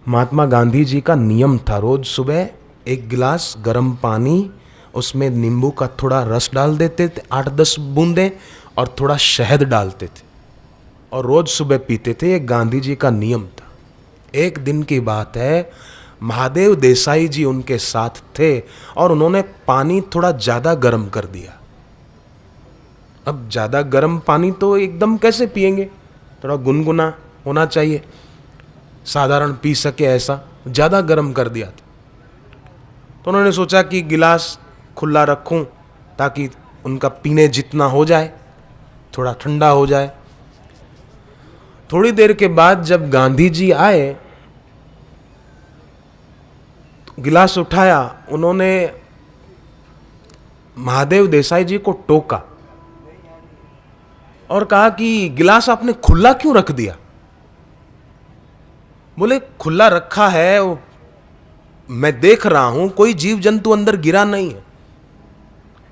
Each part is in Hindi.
महात्मा गांधी जी का नियम था, रोज सुबह एक गिलास गर्म पानी, उसमें नींबू का थोड़ा रस डाल देते थे, 8-10 बूंदें, और थोड़ा शहद डालते थे और रोज सुबह पीते थे। ये गांधी जी का नियम था। एक दिन की बात है, महादेव देसाई जी उनके साथ थे और उन्होंने पानी थोड़ा ज्यादा गर्म कर दिया। अब ज्यादा गर्म पानी तो एकदम कैसे पिएंगे, थोड़ा गुनगुना होना चाहिए, साधारण पी सके ऐसा, ज्यादा गर्म कर दिया था। तो उन्होंने सोचा कि गिलास खुला रखूं ताकि उनका पीने जितना हो जाए, थोड़ा ठंडा हो जाए। थोड़ी देर के बाद जब गांधी जी आए तो गिलास उठाया, उन्होंने महादेव देसाई जी को टोका और कहा कि गिलास आपने खुला क्यों रख दिया। बोले खुला रखा है, मैं देख रहा हूं कोई जीव जंतु अंदर गिरा नहीं है,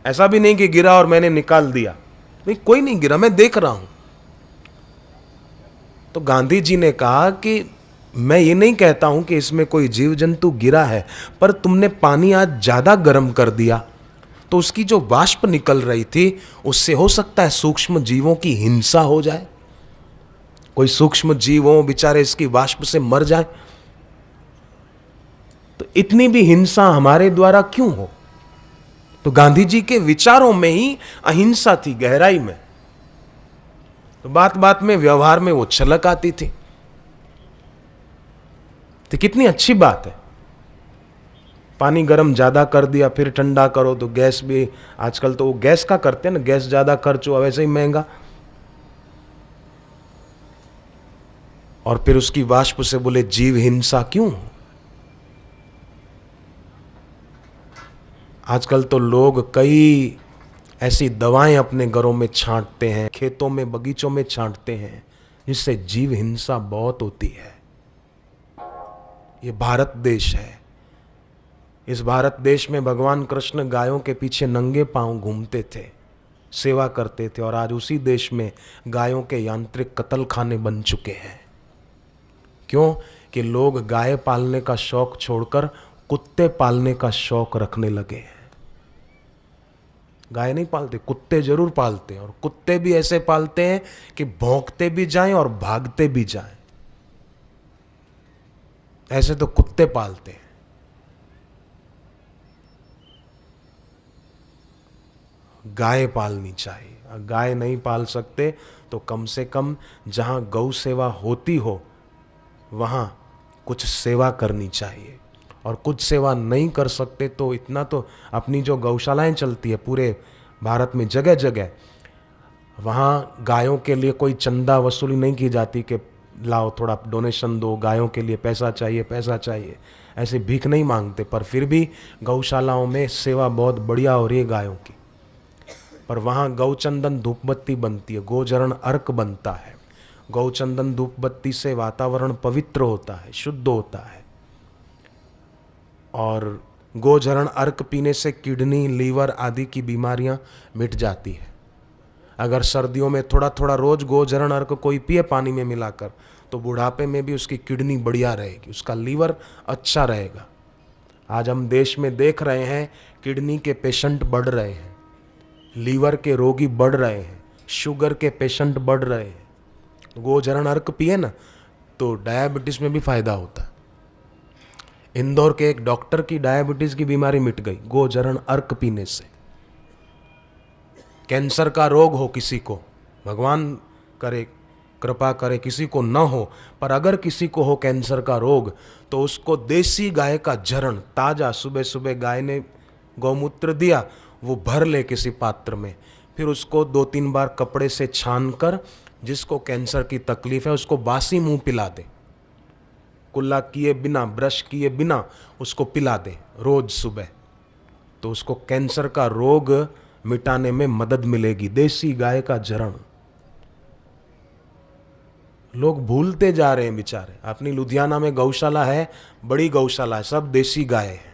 ऐसा भी नहीं कि गिरा और मैंने निकाल दिया, नहीं कोई नहीं गिरा, मैं देख रहा हूं। तो गांधी जी ने कहा कि मैं ये नहीं कहता हूं कि इसमें कोई जीव जंतु गिरा है, पर तुमने पानी आज ज्यादा गर्म कर दिया तो उसकी जो वाष्प निकल रही थी उससे हो सकता है सूक्ष्म जीवों की हिंसा हो जाए, कोई सूक्ष्म जीव हो बेचारे इसकी वाष्प से मर जाए, तो इतनी भी हिंसा हमारे द्वारा क्यों हो। तो गांधी जी के विचारों में ही अहिंसा थी, गहराई में। तो बात बात में, व्यवहार में वो छलक आती थी। तो कितनी अच्छी बात है। पानी गर्म ज्यादा कर दिया, फिर ठंडा करो तो गैस भी, आजकल तो वो गैस का करते हैं ना, गैस ज्यादा खर्च हुआ वैसे ही महंगा, और फिर उसकी वाष्प से बोले जीव हिंसा क्यों। आजकल तो लोग कई ऐसी दवाएं अपने घरों में छांटते हैं, खेतों में बगीचों में छांटते हैं, जिससे जीव हिंसा बहुत होती है। ये भारत देश है, इस भारत देश में भगवान कृष्ण गायों के पीछे नंगे पांव घूमते थे, सेवा करते थे, और आज उसी देश में गायों के यांत्रिक कत्ल खाने बन चुके हैं। क्यों कि लोग गाय पालने का शौक छोड़कर कुत्ते पालने का शौक रखने लगे हैं। गाय नहीं पालते, कुत्ते जरूर पालते हैं, और कुत्ते भी ऐसे पालते हैं कि भौंकते भी जाएं और भागते भी जाएं, ऐसे तो कुत्ते पालते हैं। गाय पालनी चाहिए। गाय नहीं पाल सकते तो कम से कम जहां गौ सेवा होती हो वहां कुछ सेवा करनी चाहिए, और कुछ सेवा नहीं कर सकते तो इतना तो, अपनी जो गौशालाएं चलती है पूरे भारत में जगह जगह, वहाँ गायों के लिए कोई चंदा वसूली नहीं की जाती कि लाओ थोड़ा डोनेशन दो, गायों के लिए पैसा चाहिए पैसा चाहिए, ऐसे भीख नहीं मांगते। पर फिर भी गौशालाओं में सेवा बहुत बढ़िया हो रही है गायों की। पर वहाँ गौचंदन धूप बत्ती बनती है, गोचरण अर्क बनता है। गौचंदन धूप बत्ती से वातावरण पवित्र होता है, शुद्ध होता है, और गोचरण अर्क पीने से किडनी, लीवर आदि की बीमारियां मिट जाती है। अगर सर्दियों में थोड़ा थोड़ा रोज गोचरण अर्क कोई पिए पानी में मिलाकर, तो बुढ़ापे में भी उसकी किडनी बढ़िया रहेगी, उसका लीवर अच्छा रहेगा। आज हम देश में देख रहे हैं किडनी के पेशेंट बढ़ रहे हैं, लीवर के रोगी बढ़ रहे हैं, शुगर के पेशेंट बढ़ रहे हैं। गोचरण अर्क पिए ना तो डायबिटीज में भी फायदा होता है। इंदौर के एक डॉक्टर की डायबिटीज की बीमारी मिट गई गोचरण अर्क पीने से। कैंसर का रोग हो किसी को, भगवान करे कृपा करे किसी को न हो, पर अगर किसी को हो कैंसर का रोग, तो उसको देसी गाय का झरण ताजा, सुबह सुबह गाय ने गौमूत्र दिया, वो भर ले किसी पात्र में, फिर उसको 2-3 बार कपड़े से छान कर, जिसको कैंसर की तकलीफ है उसको बासी मुंह पिला दे, कुल्ला किए बिना, ब्रश किए बिना उसको पिला दे रोज सुबह, तो उसको कैंसर का रोग मिटाने में मदद मिलेगी। देसी गाय का झरण लोग भूलते जा रहे हैं बेचारे। अपनी लुधियाना में गौशाला है, बड़ी गौशाला है, सब देसी गाय है।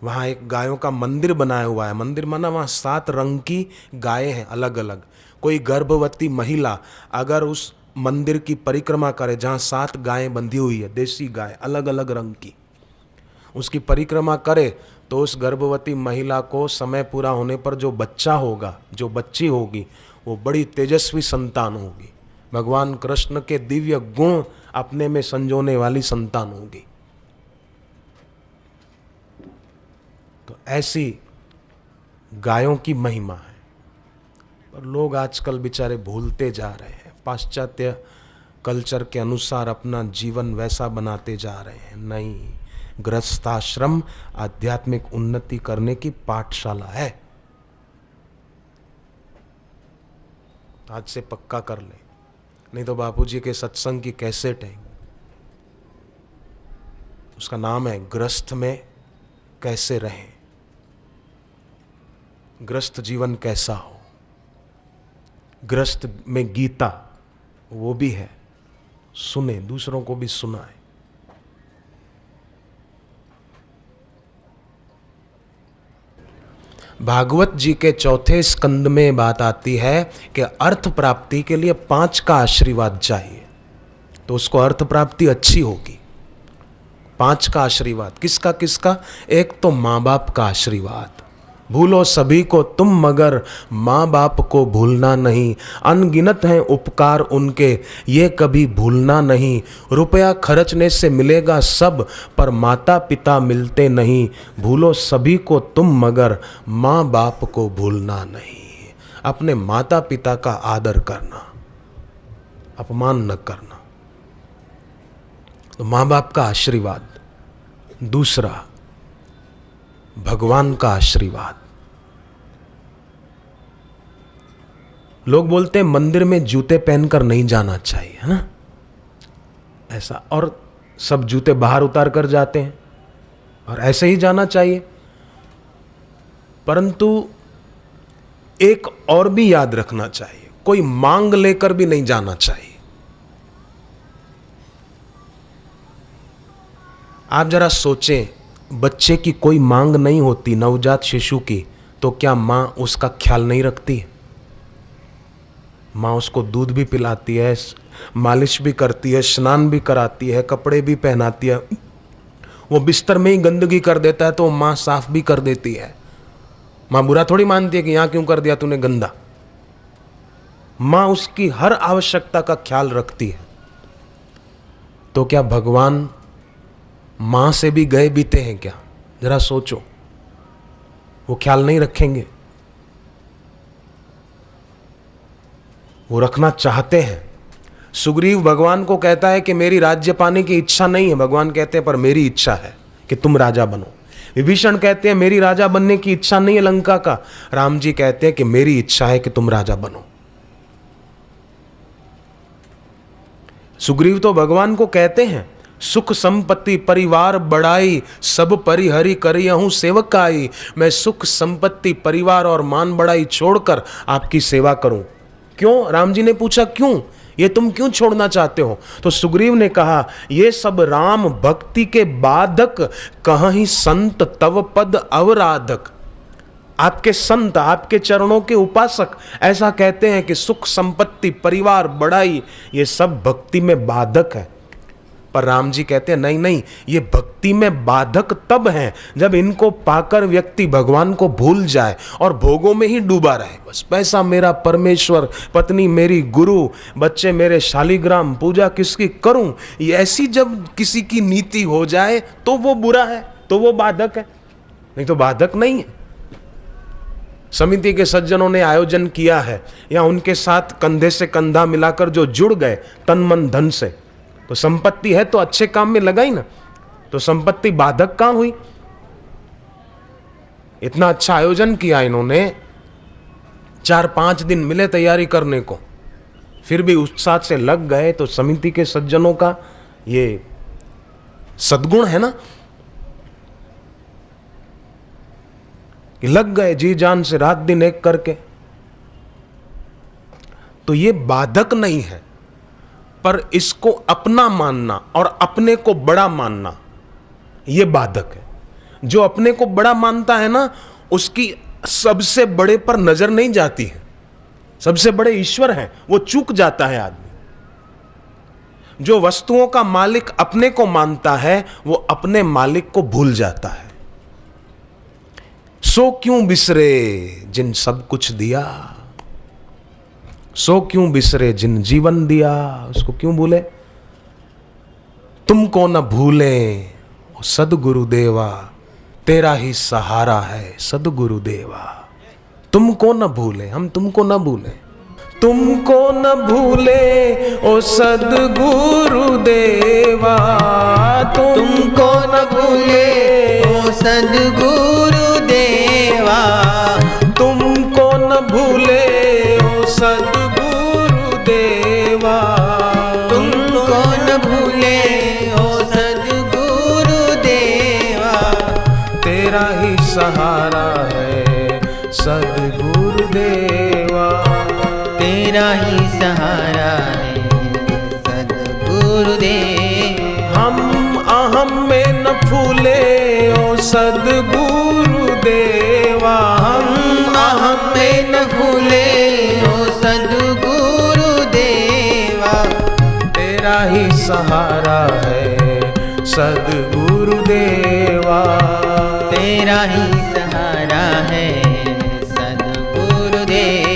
वहां एक गायों का मंदिर बनाया हुआ है, मंदिर माना वहां 7 रंग की गायें हैं अलग अलग। कोई गर्भवती महिला अगर उस मंदिर की परिक्रमा करे, जहाँ 7 गायें बंधी हुई है, देसी गाय अलग अलग रंग की, उसकी परिक्रमा करे तो उस गर्भवती महिला को समय पूरा होने पर जो बच्चा होगा, जो बच्ची होगी, वो बड़ी तेजस्वी संतान होगी, भगवान कृष्ण के दिव्य गुण अपने में संजोने वाली संतान होगी। तो ऐसी गायों की महिमा है। पर लोग आजकल बेचारे भूलते जा रहे हैं, पाश्चात्य कल्चर के अनुसार अपना जीवन वैसा बनाते जा रहे हैं। नहीं, गृहस्थाश्रम आध्यात्मिक उन्नति करने की पाठशाला है। आज से पक्का कर ले, नहीं तो बापूजी के सत्संग की कैसेट है, उसका नाम है गृहस्थ में कैसे रहें, गृहस्थ जीवन कैसा हो। गृहस्थ में गीता वो भी है, सुने, दूसरों को भी सुनाए। भागवत जी के 4 स्कंद में बात आती है कि अर्थ प्राप्ति के लिए 5 का आशीर्वाद चाहिए, तो उसको अर्थ प्राप्ति अच्छी होगी। 5 का आशीर्वाद किसका किसका? एक तो माँ बाप का आशीर्वाद, भूलो सभी को तुम मगर माँ बाप को भूलना नहीं, अनगिनत हैं उपकार उनके ये कभी भूलना नहीं। रुपया खर्चने से मिलेगा सब पर माता पिता मिलते नहीं, भूलो सभी को तुम मगर माँ बाप को भूलना नहीं। अपने माता पिता का आदर करना, अपमान न करना, तो माँ बाप का आशीर्वाद। दूसरा, भगवान का आशीर्वाद। लोग बोलते हैं मंदिर में जूते पहनकर नहीं जाना चाहिए, है ना, ऐसा, और सब जूते बाहर उतार कर जाते हैं, और ऐसे ही जाना चाहिए। परंतु एक और भी याद रखना चाहिए, कोई मांग लेकर भी नहीं जाना चाहिए। आप जरा सोचें, बच्चे की कोई मांग नहीं होती, नवजात शिशु की, तो क्या माँ उसका ख्याल नहीं रखती है? माँ उसको दूध भी पिलाती है, मालिश भी करती है, स्नान भी कराती है, कपड़े भी पहनाती है। वो बिस्तर में ही गंदगी कर देता है तो माँ साफ भी कर देती है। माँ बुरा थोड़ी मानती है कि यहाँ क्यों कर दिया तूने गंदा। माँ उसकी हर आवश्यकता का ख्याल रखती है। तो क्या भगवान माँ से भी गए बीते हैं क्या? जरा सोचो, वो ख्याल नहीं रखेंगे? वो रखना चाहते हैं। सुग्रीव भगवान को कहता है कि मेरी राज्य पाने की इच्छा नहीं है, भगवान कहते हैं पर मेरी इच्छा है कि तुम राजा बनो। विभीषण कहते हैं मेरी राजा बनने की इच्छा नहीं है लंका का, राम जी कहते हैं कि मेरी इच्छा है कि तुम राजा बनो। सुग्रीव तो भगवान को कहते हैं सुख संपत्ति परिवार बढ़ाई सब परिहरि करियहूं सेवकाई, मैं सुख संपत्ति परिवार और मान बढ़ाई छोड़कर आपकी सेवा करूं। क्यों? राम जी ने पूछा क्यों, ये तुम क्यों छोड़ना चाहते हो? तो सुग्रीव ने कहा ये सब राम भक्ति के बाधक, कहीं संत तव पद अवराधक। आपके संत, आपके चरणों के उपासक ऐसा कहते हैं कि सुख संपत्ति परिवार बढ़ाई ये सब भक्ति में बाधक है। पर राम जी कहते हैं नहीं नहीं, ये भक्ति में बाधक तब हैं जब इनको पाकर व्यक्ति भगवान को भूल जाए और भोगों में ही डूबा रहे। बस पैसा मेरा परमेश्वर, पत्नी मेरी गुरु, बच्चे मेरे शालिग्राम, पूजा किसकी करूं, ये ऐसी जब किसी की नीति हो जाए तो वो बुरा है, तो वो बाधक है, नहीं तो बाधक नहीं है। समिति के सज्जनों ने आयोजन किया है या उनके साथ कंधे से कंधा मिलाकर जो जुड़ गए तन मन धन से, तो संपत्ति है तो अच्छे काम में लगाई ना, तो संपत्ति बाधक कहां हुई? इतना अच्छा आयोजन किया इन्होंने, 4-5 दिन मिले तैयारी करने को, फिर भी उत्साह से लग गए, तो समिति के सज्जनों का ये सद्गुण है ना कि लग गए जी जान से, रात दिन एक करके। तो ये बाधक नहीं है, पर इसको अपना मानना और अपने को बड़ा मानना ये बाधक है। जो अपने को बड़ा मानता है ना, उसकी सबसे बड़े पर नजर नहीं जाती है, सबसे बड़े ईश्वर हैं, वो चूक जाता है आदमी। जो वस्तुओं का मालिक अपने को मानता है वो अपने मालिक को भूल जाता है। सो क्यों बिसरे जिन सब कुछ दिया, सो क्यों बिसरे जिन जीवन दिया, उसको क्यों भूले। तुमको न भूले ओ सदगुरुदेवा, तेरा ही सहारा है सदगुरुदेवा। तुमको न भूले, हम तुमको न भूले, तुमको न भूले ओ सदगुरुदेवा, तुमको न भूले ओ सदगुरुदेवा, तुमको न भूले ओ सदगुरुदेवा, तुमको न भूले ओ सदगुरुदेवा, तेरा ही सहारा है सदगुरुदेवा, तेरा ही सहारा है सदगुरुदेवा। हम अहम में न फूले ओ सदगुरुदेवा, हम अहम में न भूले ओ सदगुरुदेवा, तेरा ही सहारा है सदगुरुदेवा, तेरा ही सहारा है सदगुरुदेवा।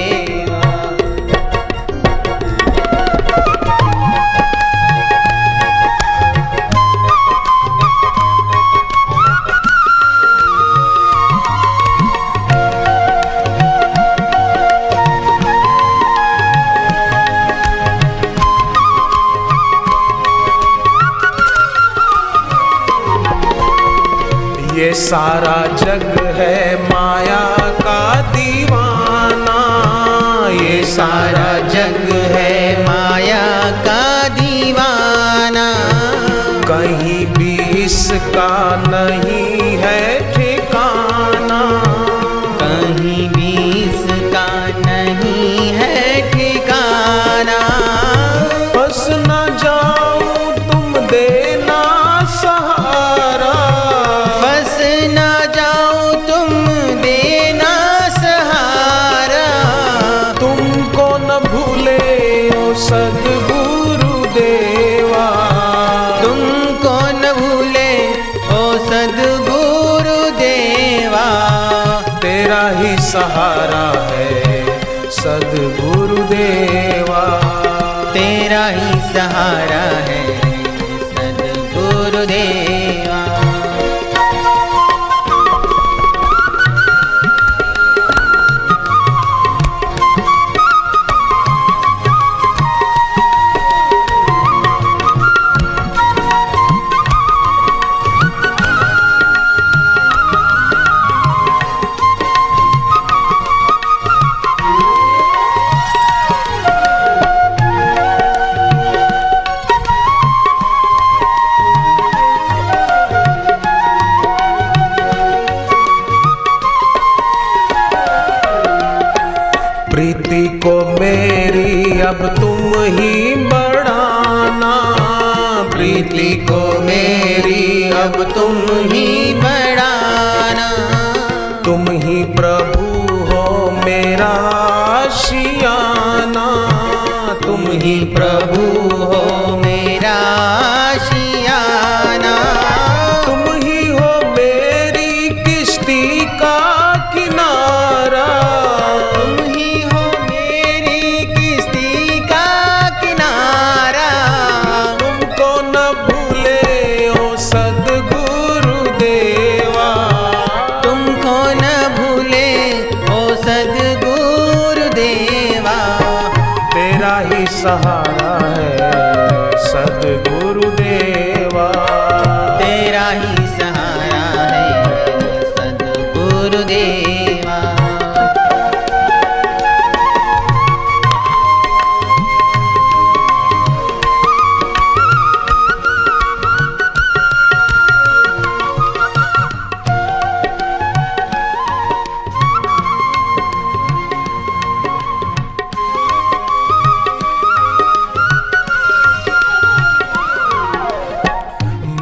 ये सारा जग है माया का दीवाना, ये सारा जग है माया का दीवाना, कहीं भी इसका नहीं है ठिकाना, कहीं भी इसका नहीं है ठिकाना। बस न जाऊं तुम देना सहारा, फंस न जाओ तुम देना सहारा, तुमको न भूले ओ सदगुरुदेवा, तुमको न भूले ओ सदगुरुदेवा, तेरा ही सहारा है सदगुरुदेवा, तेरा ही सहारा है सदगुरुदेवा। प्रीति को मेरी अब तुम ही बढ़ाना, प्रीति को मेरी अब तुम ही बढ़ाना, तुम ही प्रभु हो मेरा आशियाना, तुम ही प्रभु हो मेरा आशियाना, तुम ही हो मेरी किश्ती का किनारा, तुम ही हो मेरी किश्ती का किनारा, तुमको न भूले ओ सदगुरुदेवा, तुमको न भूले ओ सदगुरुदेवा, तेरा ही सहारा है सदगुरुदेवा, तेरा ही सहारा है सदगुरुदेवा।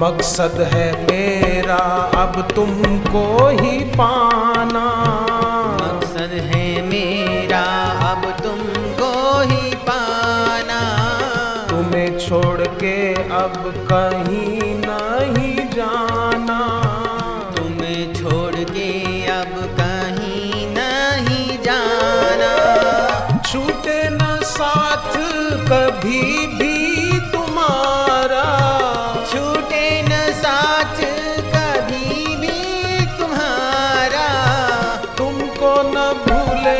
मकसद है मेरा अब तुमको ही पाना, मकसद है मेरा अब तुमको ही पाना, तुम्हें छोड़ के कहीं नहीं जाना, तुम्हें छोड़ के अब कहीं नहीं जाना। छूटे न साथ कभी भी तुम्हारा, छूटे न साथ कभी भी तुम्हारा। तुमको न भूले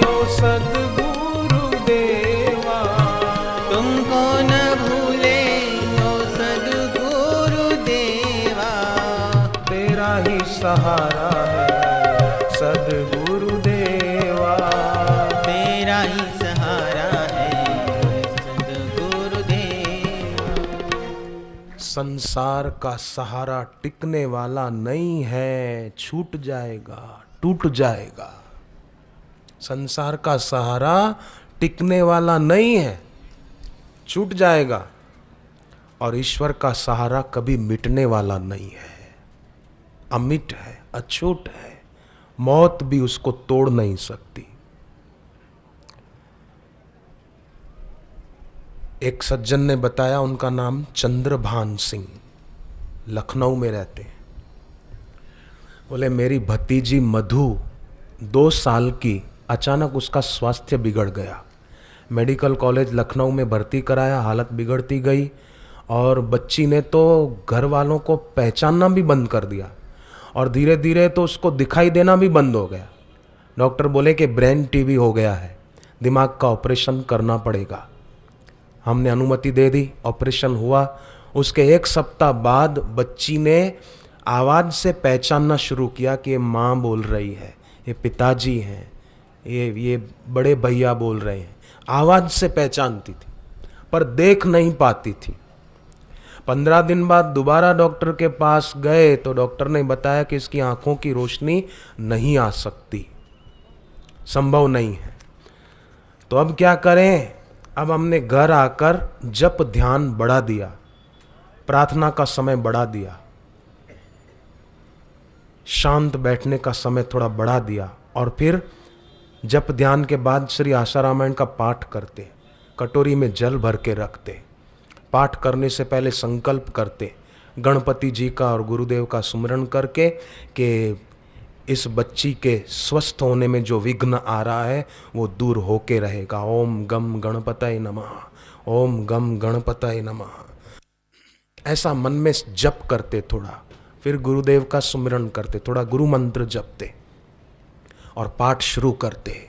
ओ सद्गुरु देवा, तुमको न भूले ओ सद्गुरु देवा। तेरा ही सहारा है सद्गुरु देवा। तेरा ही सहारा है सद्गुरु देवा। संसार का सहारा टिकने वाला नहीं है, छूट जाएगा, टूट जाएगा। संसार का सहारा टिकने वाला नहीं है, छूट जाएगा। और ईश्वर का सहारा कभी मिटने वाला नहीं है, अमिट है, अछूट है, मौत भी उसको तोड़ नहीं सकती। एक सज्जन ने बताया, उनका नाम चंद्रभान सिंह, लखनऊ में रहते हैं। बोले मेरी भतीजी मधु 2 साल की, अचानक उसका स्वास्थ्य बिगड़ गया। मेडिकल कॉलेज लखनऊ में भर्ती कराया, हालत बिगड़ती गई और बच्ची ने तो घर वालों को पहचानना भी बंद कर दिया और धीरे धीरे तो उसको दिखाई देना भी बंद हो गया। डॉक्टर बोले कि ब्रेन टीबी हो गया है, दिमाग का ऑपरेशन करना पड़ेगा। हमने अनुमति दे दी, ऑपरेशन हुआ। उसके 1 सप्ताह बाद बच्ची ने आवाज़ से पहचानना शुरू किया कि ये माँ बोल रही है, ये पिताजी हैं, ये बड़े भैया बोल रहे हैं। आवाज़ से पहचानती थी पर देख नहीं पाती थी। 15 दिन बाद दोबारा डॉक्टर के पास गए तो डॉक्टर ने बताया कि इसकी आंखों की रोशनी नहीं आ सकती, संभव नहीं है। तो अब क्या करें? अब हमने घर आकर जप ध्यान बढ़ा दिया, प्रार्थना का समय बढ़ा दिया, शांत बैठने का समय थोड़ा बढ़ा दिया और फिर जप ध्यान के बाद श्री आशा रामायण का पाठ करते, कटोरी में जल भर के रखते, पाठ करने से पहले संकल्प करते गणपति जी का और गुरुदेव का सुमिरन करके कि इस बच्ची के स्वस्थ होने में जो विघ्न आ रहा है वो दूर होके रहेगा। ओम गम गणपतये नमः, ओम गम गणपतये नमः। ऐसा मन में जप करते थोड़ा, फिर गुरुदेव का सुमिरन करते, थोड़ा गुरु मंत्र जपते और पाठ शुरू करते।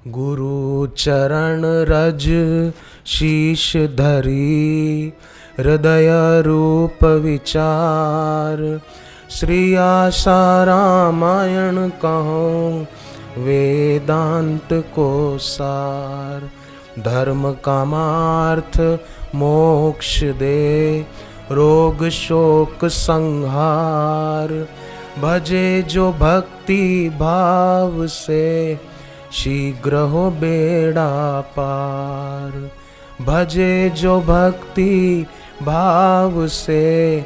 गुरु चरण रज शीश धरी, हृदय रूप विचार, श्री आशा रामायण कहो वेदांत को सार। धर्म कामार्थ मोक्ष दे, रोग शोक संहार। भजे जो भक्ति भाव से, शीघ्र हो बेड़ा पार। भजे जो भक्ति भाव से,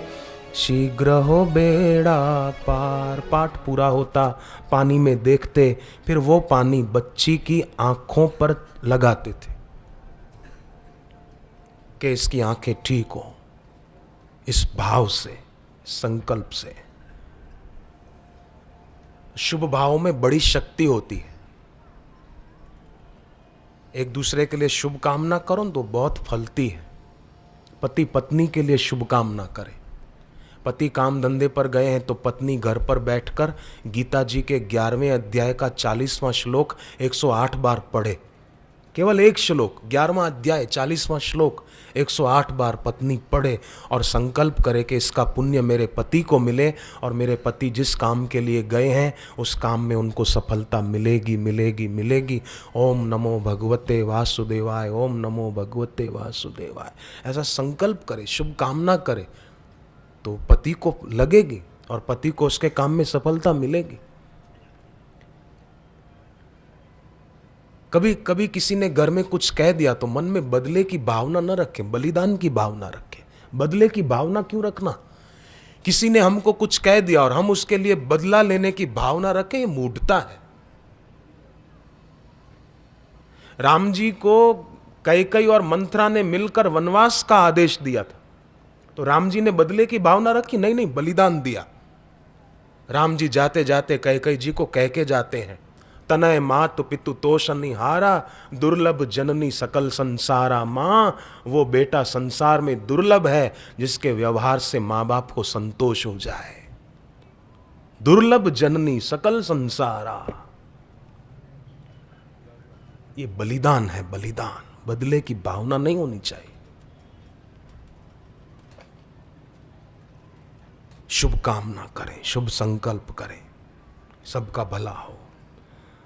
शीघ्र हो बेड़ा पार। पाठ पूरा होता, पानी में देखते, फिर वो पानी बच्ची की आंखों पर लगाते थे कि इसकी आंखें ठीक हो, इस भाव से, संकल्प से। शुभ भाव में बड़ी शक्ति होती है। एक दूसरे के लिए शुभ कामना करो तो बहुत फलती है। पति पत्नी के लिए शुभ कामना करे। पति काम धंधे पर गए हैं तो पत्नी घर पर बैठकर गीता जी के 11वें अध्याय का 40वां श्लोक 108 बार पढ़े। केवल एक श्लोक, 11वां अध्याय 40वां श्लोक 108 बार पत्नी पढ़े और संकल्प करे कि इसका पुण्य मेरे पति को मिले और मेरे पति जिस काम के लिए गए हैं उस काम में उनको सफलता मिलेगी मिलेगी मिलेगी। ओम नमो भगवते वासुदेवाय, ओम नमो भगवते वासुदेवाय। ऐसा संकल्प करे, शुभ कामना करे तो पति को लगेगी और पति को उसके काम में सफलता मिलेगी। कभी कभी किसी ने घर में कुछ कह दिया तो मन में बदले की भावना न रखें, बलिदान की भावना रखें। बदले की भावना क्यों रखना? किसी ने हमको कुछ कह दिया और हम उसके लिए बदला लेने की भावना रखें, ये मूढ़ता है। राम जी को कैकेयी और मंथरा ने मिलकर वनवास का आदेश दिया था। तो राम जी ने बदले की भावना रखी? नहीं नहीं, बलिदान दिया। राम जी जाते जाते कैकेयी जी को कह के जाते हैं, तनय मातु पितु तोष निहारा, दुर्लभ जननी सकल संसारा। माँ, वो बेटा संसार में दुर्लभ है जिसके व्यवहार से माँ बाप को संतोष हो जाए। दुर्लभ जननी सकल संसारा, ये बलिदान है, बलिदान। बदले की भावना नहीं होनी चाहिए। शुभ कामना करें, शुभ संकल्प करें, सबका भला हो।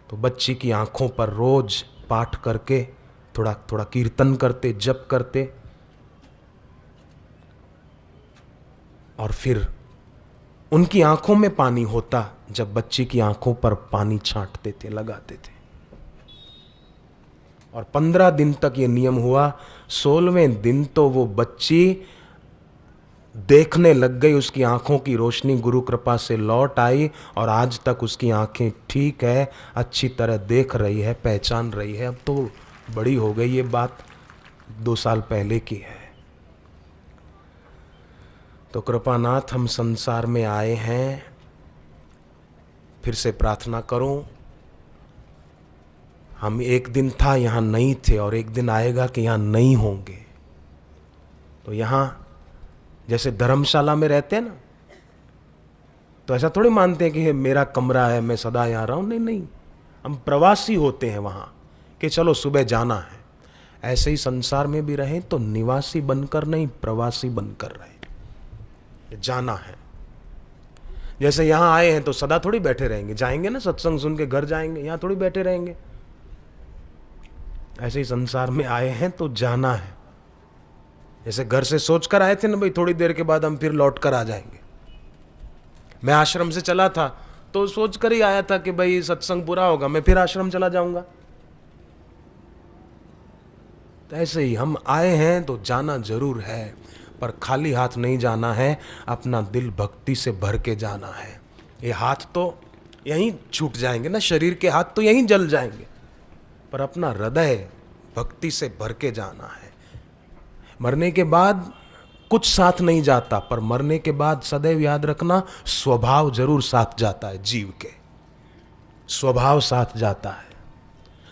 तो बच्ची की आंखों पर रोज पाठ करके, थोड़ा थोड़ा कीर्तन करते, जप करते, और फिर उनकी आंखों में पानी होता जब बच्ची की आंखों पर पानी छांटते थे, लगाते थे। और 15 दिन तक ये नियम हुआ। 16वें दिन तो वो बच्ची देखने लग गई, उसकी आंखों की रोशनी गुरु कृपा से लौट आई, और आज तक उसकी आंखें ठीक है, अच्छी तरह देख रही है, पहचान रही है। अब तो बड़ी हो गई, ये बात 2 साल पहले की है। तो कृपानाथ, हम संसार में आए हैं, फिर से प्रार्थना करूं, हम एक दिन था यहाँ नहीं थे, और एक दिन आएगा कि यहाँ नहीं होंगे। तो यहाँ जैसे धर्मशाला में रहते हैं ना, तो ऐसा थोड़ी मानते हैं कि मेरा कमरा है, मैं सदा यहाँ रहा हूँ। नहीं नहीं, हम प्रवासी होते हैं वहाँ, कि चलो सुबह जाना है। ऐसे ही संसार में भी रहें तो निवासी बनकर नहीं, प्रवासी बनकर रहें, जाना है। जैसे यहाँ आए हैं तो सदा थोड़ी बैठे रहेंगे, जाएंगे ना सत्संग सुन के घर जाएंगे, यहाँ थोड़ी बैठे रहेंगे। ऐसे ही संसार में आए हैं तो जाना है। जैसे घर से सोच कर आए थे ना, भाई थोड़ी देर के बाद हम फिर लौट कर आ जाएंगे। मैं आश्रम से चला था तो सोच कर ही आया था कि भाई सत्संग पूरा होगा, मैं फिर आश्रम चला जाऊंगा। तो ऐसे ही हम आए हैं तो जाना जरूर है, पर खाली हाथ नहीं जाना है, अपना दिल भक्ति से भर के जाना है। ये हाथ तो यहीं छूट जाएंगे ना, शरीर के हाथ तो यहीं जल जाएंगे, पर अपना हृदय भक्ति से भर के जाना है। मरने के बाद कुछ साथ नहीं जाता, पर मरने के बाद सदैव याद रखना, स्वभाव जरूर साथ जाता है। जीव के स्वभाव साथ जाता है।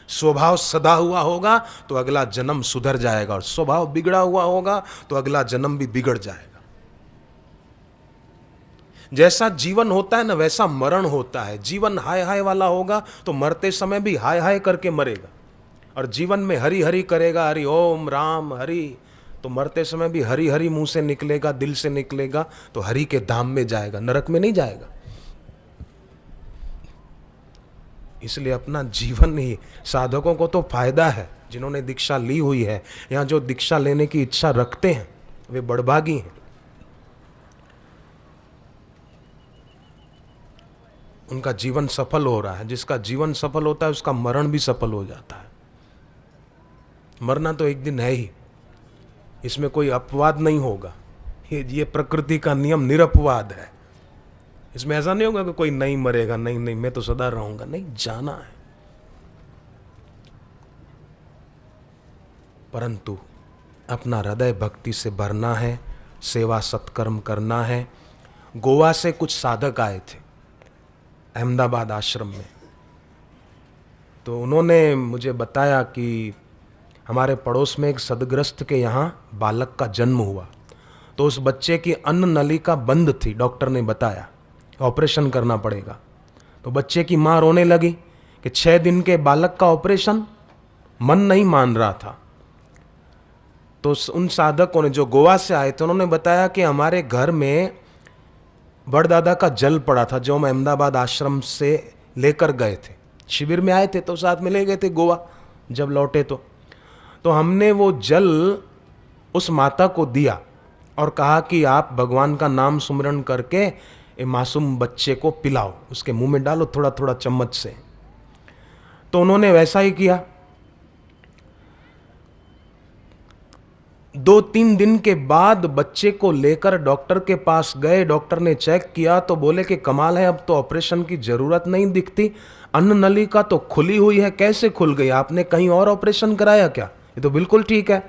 स्वभाव सदा हुआ होगा तो अगला जन्म सुधर जाएगा, और स्वभाव बिगड़ा हुआ होगा तो अगला जन्म भी बिगड़ जाएगा। जैसा जीवन होता है ना, वैसा मरण होता है। जीवन हाय हाय वाला होगा तो मरते समय भी हाय हाय करके मरेगा, और जीवन में हरि हरि करेगा, हरि ओम राम हरि, तो मरते समय भी हरि हरि मुंह से निकलेगा, दिल से निकलेगा, तो हरि के धाम में जाएगा, नरक में नहीं जाएगा। इसलिए अपना जीवन ही, साधकों को तो फायदा है जिन्होंने दीक्षा ली हुई है, यहाँ जो दीक्षा लेने की इच्छा रखते हैं वे बड़भागी हैं। उनका जीवन सफल हो रहा है। जिसका जीवन सफल होता है उसका मरण भी सफल हो जाता है। मरना तो एक दिन है ही, इसमें कोई अपवाद नहीं होगा। ये प्रकृति का नियम निरपवाद है। इसमें ऐसा नहीं होगा कि कोई नहीं मरेगा, नहीं नहीं मैं तो सदा रहूंगा, नहीं, जाना है। परंतु अपना हृदय भक्ति से भरना है, सेवा सत्कर्म करना है। गोवा से कुछ साधक आए थे अहमदाबाद आश्रम में, तो उन्होंने मुझे बताया कि हमारे पड़ोस में एक सदग्रस्त के यहाँ बालक का जन्म हुआ, तो उस बच्चे की अन्न नलिका बंद थी। डॉक्टर ने बताया ऑपरेशन करना पड़ेगा। तो बच्चे की माँ रोने लगी कि 6 दिन के बालक का ऑपरेशन, मन नहीं मान रहा था। तो उन साधकों ने जो गोवा से आए थे उन्होंने बताया कि हमारे घर में बड़दादा का जल पड़ा था, जो हम अहमदाबाद आश्रम से लेकर गए थे। शिविर में आए थे तो साथ में ले गए थे गोवा। जब लौटे तो हमने वो जल उस माता को दिया और कहा कि आप भगवान का नाम सुमिरन करके ये मासूम बच्चे को पिलाओ, उसके मुंह में डालो थोड़ा थोड़ा चम्मच से। तो उन्होंने वैसा ही किया। 2-3 दिन के बाद बच्चे को लेकर डॉक्टर के पास गए। डॉक्टर ने चेक किया तो बोले कि कमाल है, अब तो ऑपरेशन की जरूरत नहीं दिखती, अन्न नलिका तो खुली हुई है। कैसे खुल गई? आपने कहीं और ऑपरेशन कराया क्या? ये तो बिल्कुल ठीक है।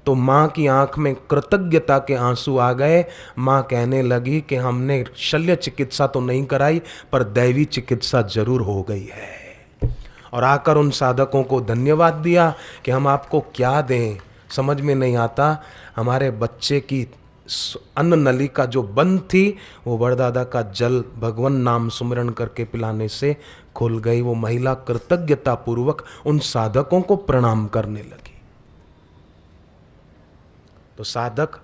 तो माँ की आंख में कृतज्ञता के आंसू आ गए। माँ कहने लगी कि हमने शल्य चिकित्सा तो नहीं कराई पर दैवी चिकित्सा जरूर हो गई है। और आकर उन साधकों को धन्यवाद दिया कि हम आपको क्या दें, समझ में नहीं आता। हमारे बच्चे की अन्न नली का जो बंद थी वो बड़दादा का जल भगवान नाम सुमिरन करके पिलाने से खुल गई। वो महिला कृतज्ञता पूर्वक उन साधकों को प्रणाम करने लगी। तो साधक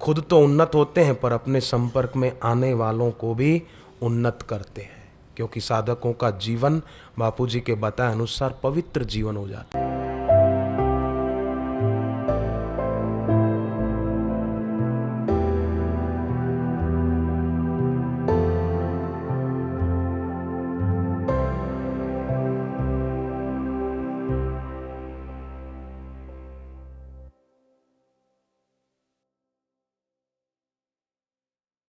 खुद तो उन्नत होते हैं पर अपने संपर्क में आने वालों को भी उन्नत करते हैं, क्योंकि साधकों का जीवन बापूजी के बताए अनुसार पवित्र जीवन हो जाता है।